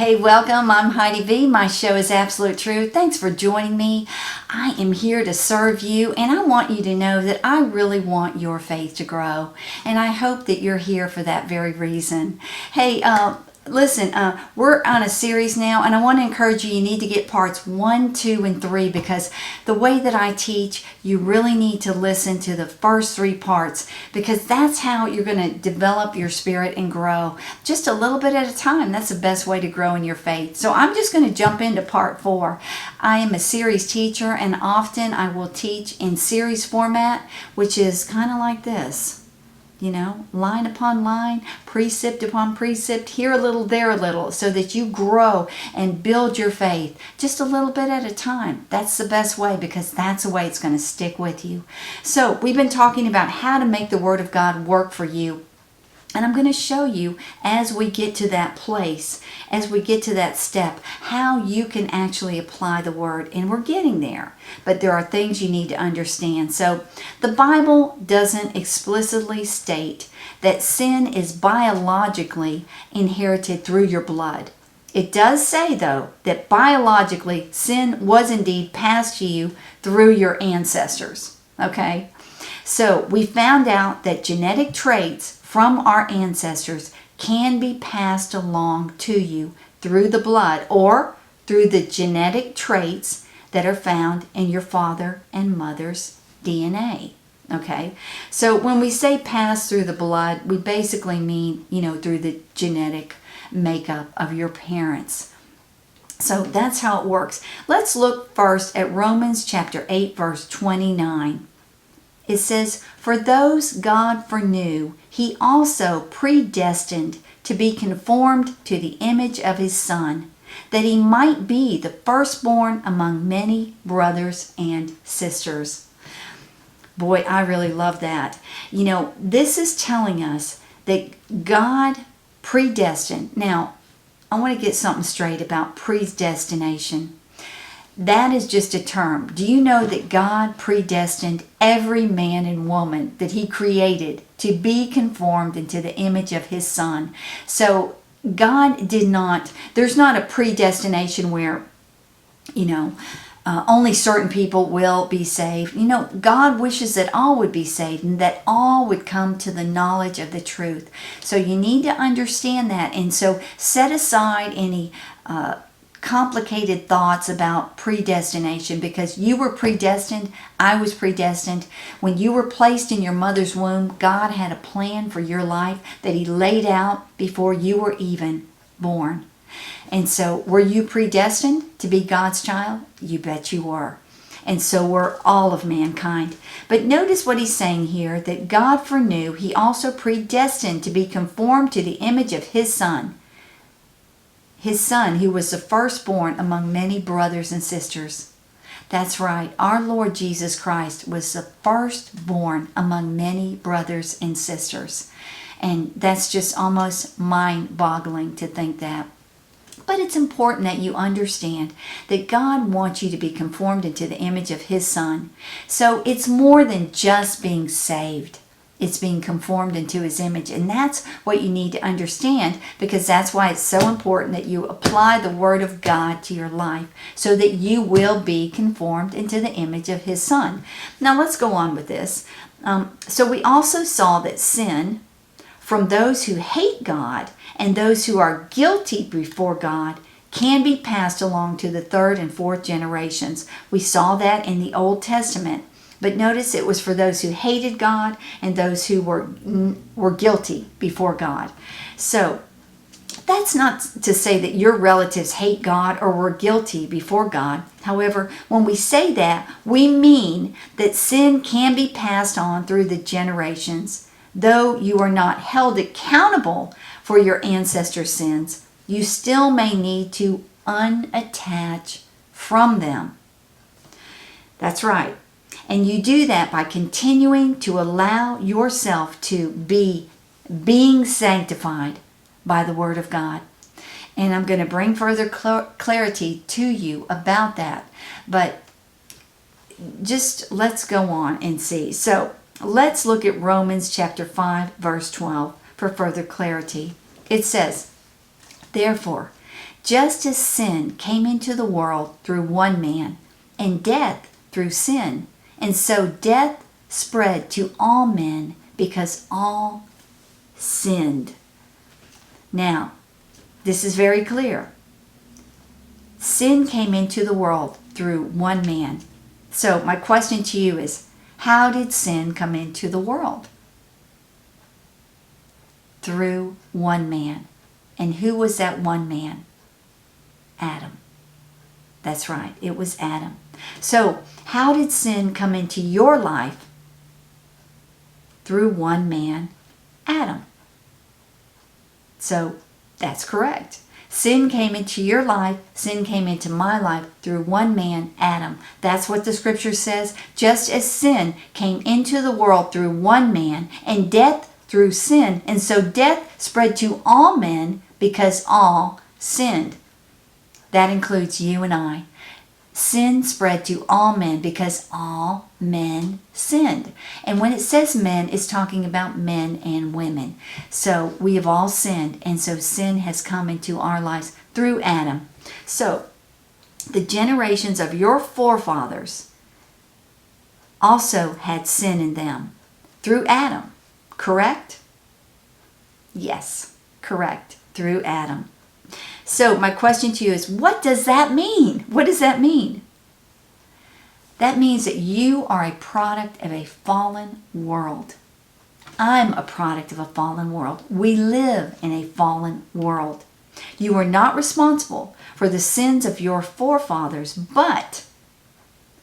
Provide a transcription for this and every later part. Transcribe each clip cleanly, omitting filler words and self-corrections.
Hey, welcome. I'm Heidi V. My show is Absolute Truth. Thanks for joining me. I am here to serve you, and I want you to know that I really want your faith to grow, and I hope that you're here for that very reason. Hey, listen, we're on a series now, and I want to encourage you need to get parts 1, 2, and 3, because the way that I teach, you really need to listen to the first 3 parts, because that's how you're going to develop your spirit and grow just a little bit at a time. That's the best way to grow in your faith. So I'm just going to jump into part 4. I am a series teacher, and often I will teach in series format, which is kind of like this. You know, line upon line, precept upon precept, here a little, there a little, so that you grow and build your faith just a little bit at a time. That's the best way, because that's the way it's going to stick with you. So we've been talking about how to make the Word of God work for you. And I'm going to show you, as we get to that place, as we get to that step, how you can actually apply the Word. And we're getting there. But there are things you need to understand. So the Bible doesn't explicitly state that sin is biologically inherited through your blood. It does say, though, that biologically sin was indeed passed to you through your ancestors. Okay? So we found out that genetic traits from our ancestors can be passed along to you through the blood or through the genetic traits that are found in your father and mother's DNA. Okay? So when we say pass through the blood, we basically mean, through the genetic makeup of your parents. So that's how it works. Let's look first at Romans chapter 8, verse 29. It says, "For those God foreknew, He also predestined to be conformed to the image of His Son, that He might be the firstborn among many brothers and sisters." Boy, I really love that. This is telling us that God predestined. Now, I want to get something straight about predestination. That is just a term. Do you know that God predestined every man and woman that He created to be conformed into the image of His Son? So God did not, there's not a predestination where, only certain people will be saved. God wishes that all would be saved and that all would come to the knowledge of the truth. So you need to understand that. And so set aside any complicated thoughts about predestination, because you were predestined. I was predestined. When you were placed in your mother's womb, God had a plan for your life that He laid out before you were even born. And so were you predestined to be God's child? You bet you were. And so were all of mankind. But notice what He's saying here, that God foreknew, He also predestined to be conformed to the image of His Son. His Son, who was the firstborn among many brothers and sisters. That's right. Our Lord Jesus Christ was the firstborn among many brothers and sisters. And that's just almost mind-boggling to think that. But it's important that you understand that God wants you to be conformed into the image of His Son. So it's more than just being saved. It's being conformed into His image. And that's what you need to understand, because that's why it's so important that you apply the Word of God to your life so that you will be conformed into the image of His Son. Now let's go on with this. So we also saw that sin from those who hate God and those who are guilty before God can be passed along to the 3rd and 4th generations. We saw that in the Old Testament. But notice it was for those who hated God and those who were guilty before God. So that's not to say that your relatives hate God or were guilty before God. However, when we say that, we mean that sin can be passed on through the generations. Though you are not held accountable for your ancestors' sins, you still may need to unattach from them. That's right. And you do that by continuing to allow yourself to be being sanctified by the Word of God. And I'm going to bring further clarity to you about that. But just let's go on and see. So let's look at Romans chapter 5, verse 12 for further clarity. It says, "Therefore, Just as sin came into the world through one man, and death through sin, and so death spread to all men because all sinned. Now, this is very clear. Sin came into the world through one man. So my question to you is, how did sin come into the world? Through one man. And who was that one man? Adam. That's right, it was Adam. So how did sin come into your life? Through one man, Adam. So that's correct. Sin came into your life, sin came into my life through one man, Adam. That's what the scripture says. Just as sin came into the world through one man, and death through sin, and so death spread to all men because all sinned. That includes you and I. Sin spread to all men because all men sinned. And when it says men, it's talking about men and women. So we have all sinned, and so sin has come into our lives through Adam. So the generations of your forefathers also had sin in them through Adam, correct? Yes, correct, through Adam. So my question to you is, what does that mean? What does that mean? That means that you are a product of a fallen world. I'm a product of a fallen world. We live in a fallen world. You are not responsible for the sins of your forefathers, but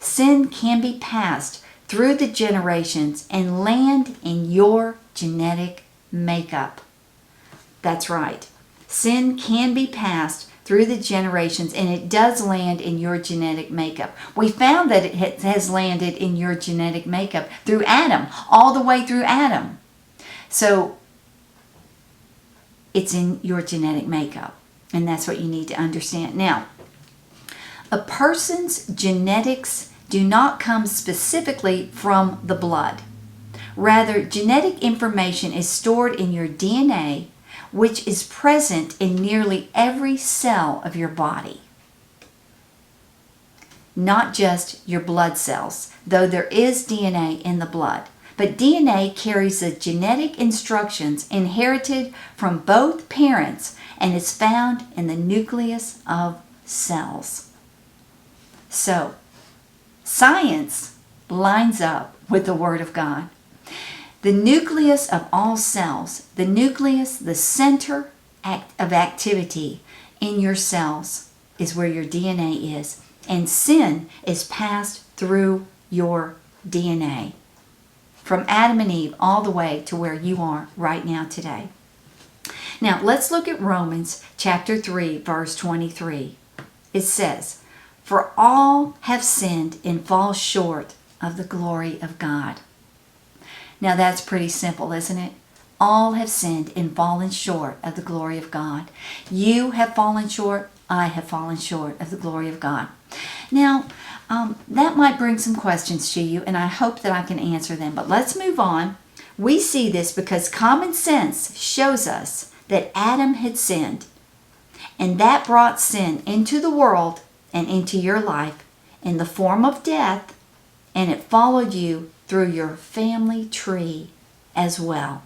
sin can be passed through the generations and land in your genetic makeup. That's right. Sin can be passed through the generations, and it does land in your genetic makeup. We found that it has landed in your genetic makeup through Adam, all the way through Adam. So it's in your genetic makeup, and that's what you need to understand. Now, a person's genetics do not come specifically from the blood. Rather, genetic information is stored in your DNA, which is present in nearly every cell of your body. Not just your blood cells, though there is DNA in the blood. But DNA carries the genetic instructions inherited from both parents and is found in the nucleus of cells. So, science lines up with the Word of God. The nucleus of all cells, the nucleus, the center of activity in your cells is where your DNA is. And sin is passed through your DNA. From Adam and Eve all the way to where you are right now today. Now let's look at Romans chapter 3, verse 23. It says, "For all have sinned and fall short of the glory of God." Now that's pretty simple, isn't it? All have sinned and fallen short of the glory of God. You have fallen short. I have fallen short of the glory of God. Now, that might bring some questions to you, and I hope that I can answer them. But let's move on. We see this because common sense shows us that Adam had sinned, and that brought sin into the world and into your life in the form of death, and it followed you through your family tree as well.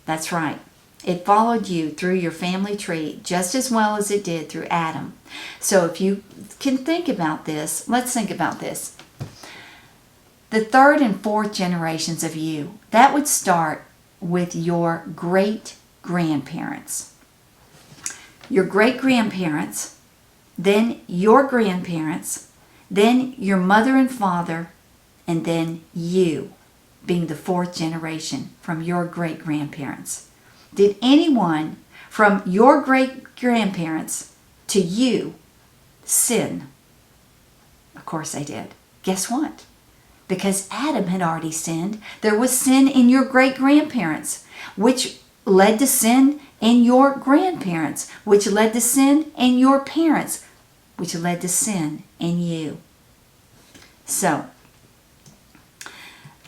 That's right. It followed you through your family tree just as well as it did through Adam. So if you can think about this, let's think about this. The third and fourth generations of you, that would start with your great-grandparents. Your great-grandparents, then your grandparents, then your mother and father, and then you, being the fourth generation from your great-grandparents. Did anyone from your great-grandparents to you sin? Of course they did. Guess what? Because Adam had already sinned, there was sin in your great-grandparents, which led to sin in your grandparents, which led to sin in your parents, which led to sin in you. So,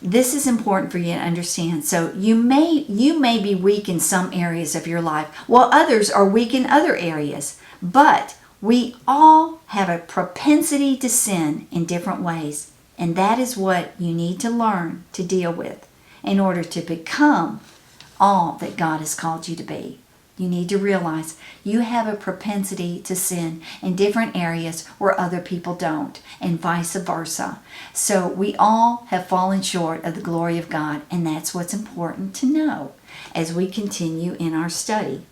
this is important for you to understand. So you may be weak in some areas of your life, while others are weak in other areas. But we all have a propensity to sin in different ways, and that is what you need to learn to deal with in order to become all that God has called you to be. You need to realize you have a propensity to sin in different areas where other people don't, and vice versa. So we all have fallen short of the glory of God, and that's what's important to know as we continue in our study.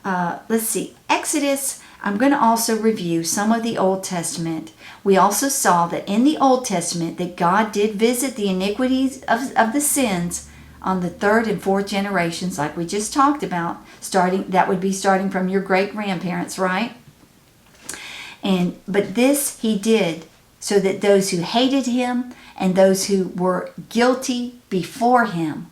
Let's see, Exodus. I'm going to also review some of the Old Testament. We also saw that in the Old Testament that God did visit the iniquities of the sins on the third and fourth generations, like we just talked about. That would be starting from your great-grandparents, right? But this he did so that those who hated him and those who were guilty before him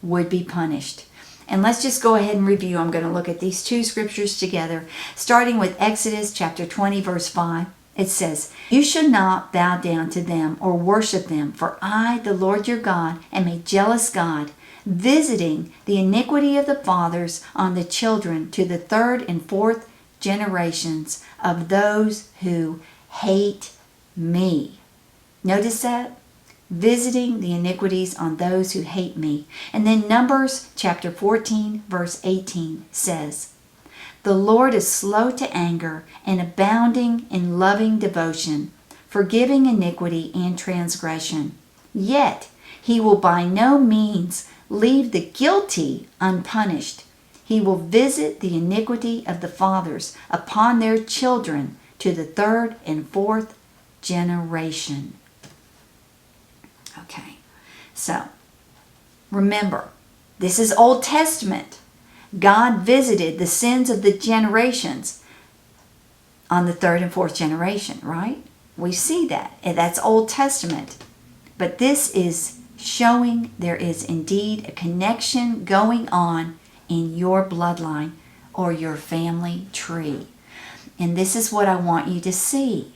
would be punished. And let's just go ahead and review. I'm going to look at these two scriptures together, starting with Exodus chapter 20, verse 5. It says, "You shall not bow down to them or worship them, for I, the Lord your God, am a jealous God, visiting the iniquity of the fathers on the children to the third and fourth generations of those who hate me." Notice that? Visiting the iniquities on those who hate me. And then Numbers chapter 14, verse 18 says, "The Lord is slow to anger and abounding in loving devotion, forgiving iniquity and transgression. Yet he will by no means leave the guilty unpunished. He will visit the iniquity of the fathers upon their children to the third and fourth generation." Okay, so remember, this is Old Testament. God visited the sins of the generations on the third and fourth generation, right? We see that. And that's Old Testament. But this is showing there is indeed a connection going on in your bloodline or your family tree. And this is what I want you to see.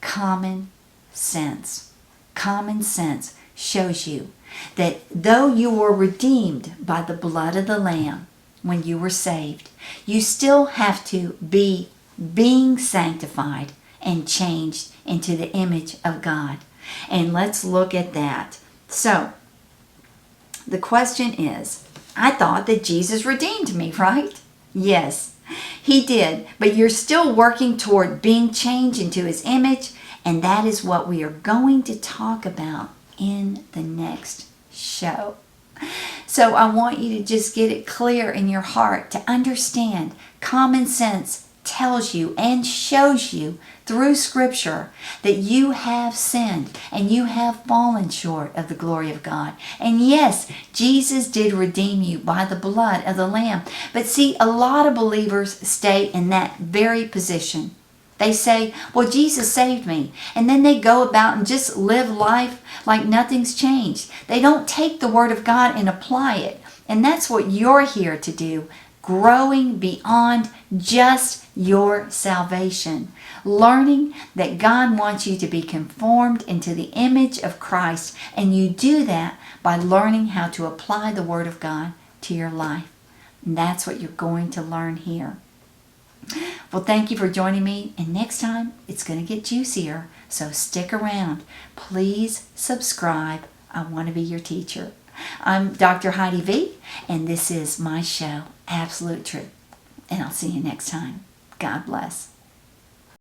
Common sense. Common sense shows you that though you were redeemed by the blood of the Lamb when you were saved, you still have to be being sanctified and changed into the image of God. And let's look at that. So, the question is, I thought that Jesus redeemed me, right? Yes, he did. But you're still working toward being changed into his image, and that is what we are going to talk about in the next show. So I want you to just get it clear in your heart to understand common sense tells you and shows you through Scripture that you have sinned and you have fallen short of the glory of God. And yes, Jesus did redeem you by the blood of the Lamb. But see, a lot of believers stay in that very position. They say, well, Jesus saved me. And then they go about and just live life like nothing's changed. They don't take the Word of God and apply it. And that's what you're here to do. Growing beyond just your salvation. Learning that God wants you to be conformed into the image of Christ. And you do that by learning how to apply the Word of God to your life. And that's what you're going to learn here. Well, thank you for joining me, and next time it's going to get juicier, so stick around. Please subscribe. I want to be your teacher. I'm Dr. Heidi V, and this is my show, Absolute Truth. And I'll see you next time. God bless.